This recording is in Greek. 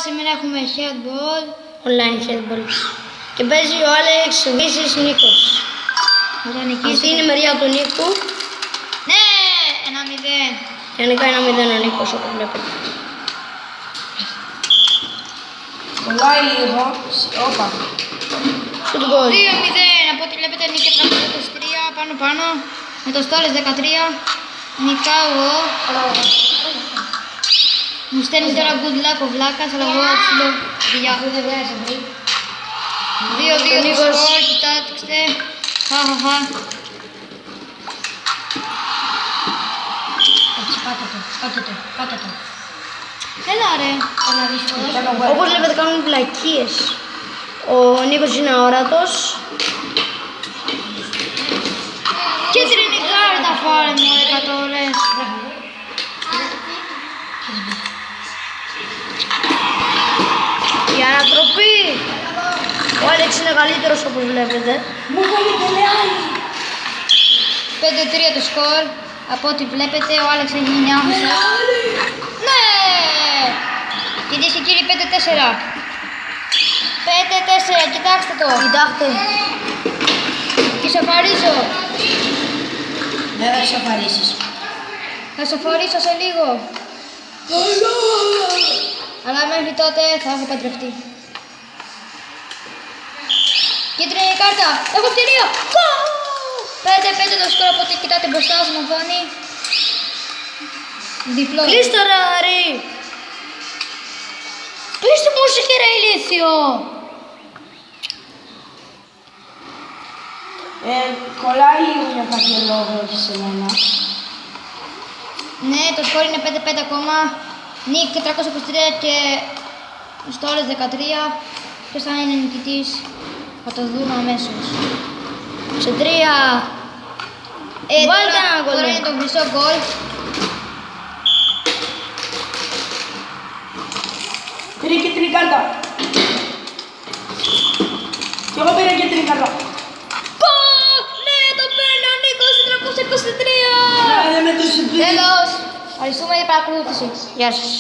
σήμερα έχουμε headball. Online headball. Και παίζει ο Άλεξ Βίσης Νίκος. Αυτή είναι η μεριά του Νίκου. Ναι, 1-0. Γενικά 1-0 ο Νίκος, όπως βλέπετε. Κολλάει λίγο. Όπα. Shoot goal. 2-0. Από ό,τι βλέπετε νίκη 323 πάνω με το Στόρες 13. Νικάω εγώ. Μου στέλνει τώρα good luck ο Βλάκας, αλλά εγώ ψηλό δουλειά. 2-2 το σκορ, κοιτάξτε. Χαχαχα. Έτσι, πάτε το. Έλα ρε. Όπως βλέπετε κάνουν βλακίες. Ο Νίκος είναι αόρατος. Κίτρινη κάρτα πάρε μου 100 ώρες. Η ανατροπή. Ο Άλεξ είναι καλύτερος όπως βλέπετε. Μου κάνει τελειάει. 5-3 το σκορ. Από ό,τι βλέπετε ο Άλεξ έχει 9 μέσα. Ναι! Κυρίες και κύριοι 5-4. 5-4, κοιτάξτε το. Κοιτάξτε. Και σοφαρίζω. Δεν θα σοφαρίσεις. Θα σοφαρίσω σε λίγο. Αλλά μέχρι τότε θα έχω παντρευτεί. Κίτρινη κάρτα. Έχω ευκαιρία. 5-5 το σκορ από ό,τι κοιτάτε μπροστά στην οθόνη. Διπλό. Κλείστο ρε Αρή. Κλείστο μουσική ρε ηλίθιο. Κολλάει λίγο για κάποιο λόγο σε μένα. Ναι, το σκορ είναι 5-5 ακόμα. Νίκ 423 και Στόρες 13. Ποιος θα είναι νικητής, θα το δούμε αμέσως. Σε 3. Βάλτε ένα γκολ. Τώρα είναι το χρυσό γκολ. Πήρε κίτρινη κάρτα. Κι εγώ πήρα κίτρινη κάρτα. Ναι, το παίρνει ο Νίκος 423. Δεν μετρούσε πριν. Τέλος. Ευχαριστούμε για την παρακολούθηση. Γεια σας.